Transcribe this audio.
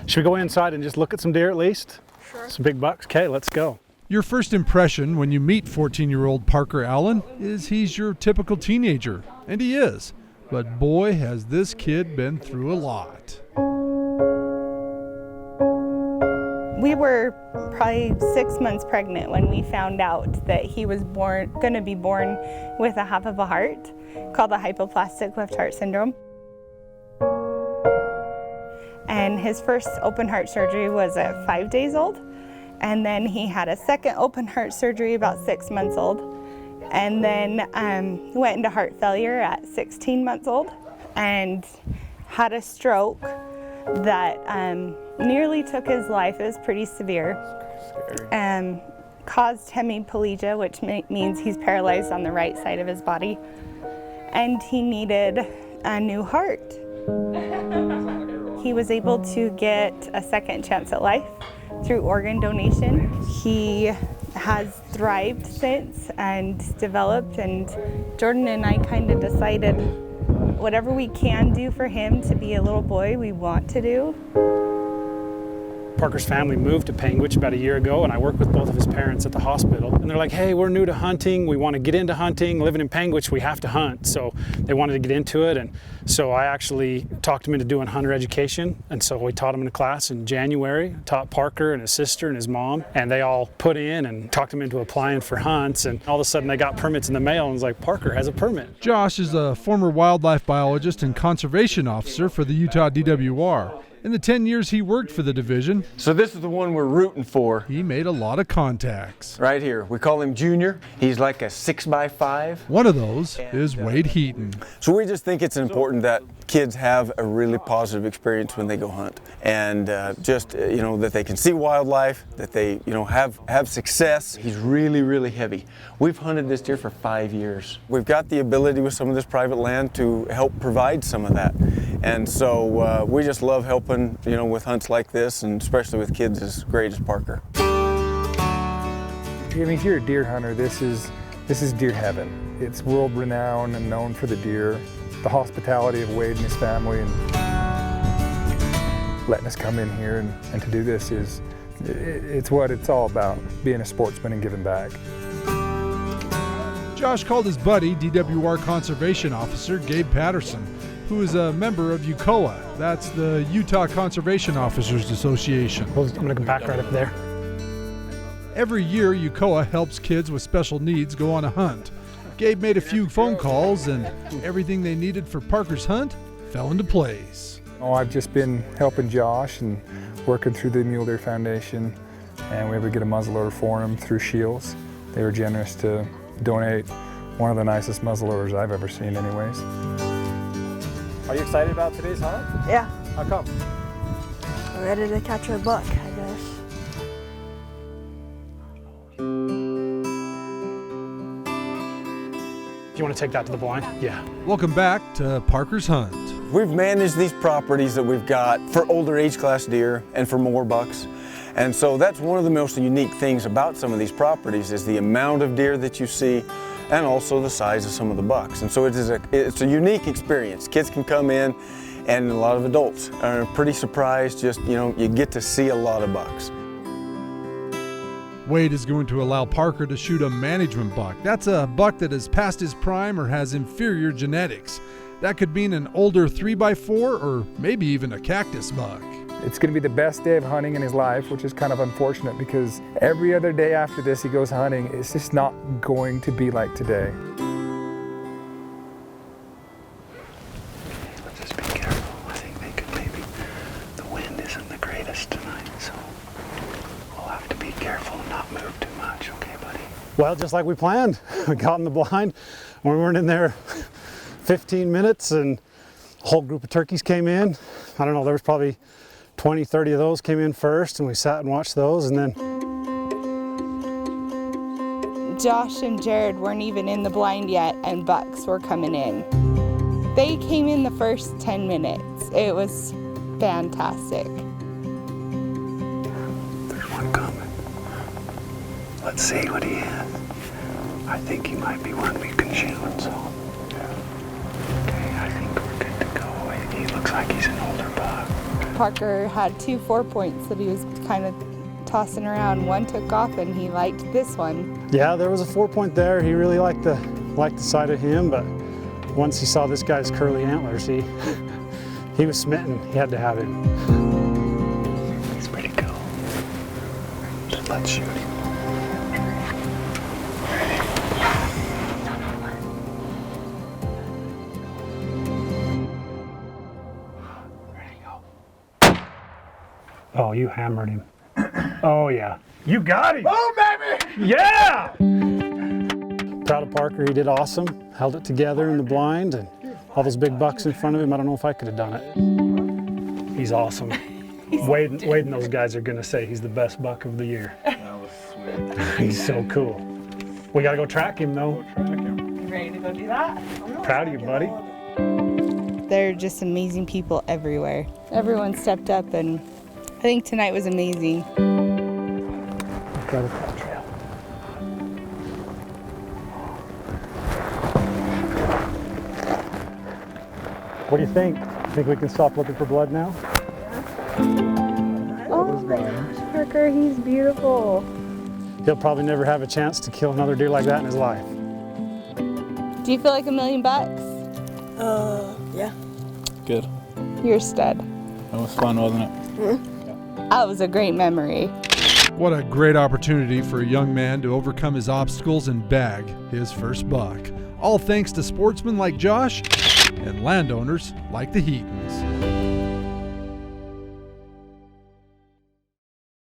Should we go inside and just look at some deer at least? Sure. Some big bucks? Okay, let's go. Your first impression when you meet 14-year-old Parker Allen is he's your typical teenager, and he is. But boy, has this kid been through a lot. We were probably 6 months pregnant when we found out that he was going to be born with a half of a heart called the hypoplastic left heart syndrome. And his first open heart surgery was at 5 days old. And then he had a second open heart surgery about 6 months old. And then went into heart failure at 16 months old and had a stroke that nearly took his life. It was pretty severe. Caused hemiplegia, which means he's paralyzed on the right side of his body. And he needed a new heart. He was able to get a second chance at life through organ donation. He has thrived since and developed, and Jordan and I kind of decided whatever we can do for him to be a little boy, we want to do. Parker's family moved to Panguitch about a year ago, and I worked with both of his parents at the hospital. And they're like, hey, we're new to hunting. We want to get into hunting. Living in Panguitch, we have to hunt. So they wanted to get into it. And so I actually talked him into doing hunter education. And so we taught him in a class in January, taught Parker and his sister and his mom. And they all put in and talked him into applying for hunts. And all of a sudden they got permits in the mail, and was like, Parker has a permit. Josh is a former wildlife biologist and conservation officer for the Utah DWR. In the 10 years he worked for the division, so this is the one we're rooting for. He made a lot of contacts. Right here. We call him Junior. He's like a 6x5. One of those is Wade Heaton. So we just think it's important that kids have a really positive experience when they go hunt. And that they can see wildlife, that they, have success. He's really, really heavy. We've hunted this deer for 5 years. We've got the ability with some of this private land to help provide some of that. And so we just love helping, with hunts like this, and especially with kids as great as Parker. If you're a deer hunter, this is deer heaven. It's world renowned and known for the deer. The hospitality of Wade and his family, and letting us come in here and to do this it's what it's all about, being a sportsman and giving back. Josh called his buddy, DWR Conservation Officer Gabe Patterson, who is a member of UCOA. That's the Utah Conservation Officers Association. I'm gonna come back right up there. Every year, UCOA helps kids with special needs go on a hunt. Gabe made a few phone calls, and everything they needed for Parker's hunt fell into place. I've just been helping Josh and working through the Mule Deer Foundation, and we were able to get a muzzleloader for him through Shields. They were generous to donate one of the nicest muzzleloaders I've ever seen anyways. Are you excited about today's hunt? Yeah. How come? I'm ready to catch a buck, I guess. You want to take that to the blind? Yeah. Welcome back to Parker's Hunt. We've managed these properties that we've got for older age class deer and for more bucks. And so that's one of the most unique things about some of these properties is the amount of deer that you see and also the size of some of the bucks. And so it's a unique experience. Kids can come in, and a lot of adults are pretty surprised. You get to see a lot of bucks. Wade is going to allow Parker to shoot a management buck. That's a buck that is past his prime or has inferior genetics. That could mean an older 3x4 or maybe even a cactus buck. It's going to be the best day of hunting in his life, which is kind of unfortunate because every other day after this he goes hunting. It's just not going to be like today. Just be careful. I think they could maybe, the wind isn't the greatest tonight, so we'll have to be careful and not move too much, okay, buddy? Well, just like we planned. We got in the blind. We weren't in there 15 minutes and a whole group of turkeys came in. I don't know, there was probably 20, 30 of those came in first, and we sat and watched those, and then Josh and Jared weren't even in the blind yet, and bucks were coming in. They came in the first 10 minutes. It was fantastic. There's one coming. Let's see what he is. I think he might be one we can shoot, so. Okay, I think we're good to go. He looks like he's an older buck. Parker had 2 4-points that he was kind of tossing around. One took off and he liked this one. Yeah, there was a 4-point there. He really liked the side of him, but once he saw this guy's curly antlers, he was smitten. He had to have him. He's pretty cool. Let's shoot him. Oh, you hammered him. Oh, yeah. You got him. Oh, baby. Yeah. Proud of Parker. He did awesome. Held it together in the blind, and all those big bucks in front of him. I don't know if I could have done it. He's awesome. Wade and those guys are going to say he's the best buck of the year. That was sweet. He's so cool. We got to go track him, though. You ready to go do that? Proud of you, buddy. There are just amazing people everywhere. Everyone stepped up, and I think tonight was amazing. What do you think? Think we can stop looking for blood now? Oh my gosh, Parker, he's beautiful. He'll probably never have a chance to kill another deer like that in his life. Do you feel like $1 million? Yeah. Good. You're a stud. That was fun, wasn't it? That was a great memory. What a great opportunity for a young man to overcome his obstacles and bag his first buck. All thanks to sportsmen like Josh and landowners like the Heatons.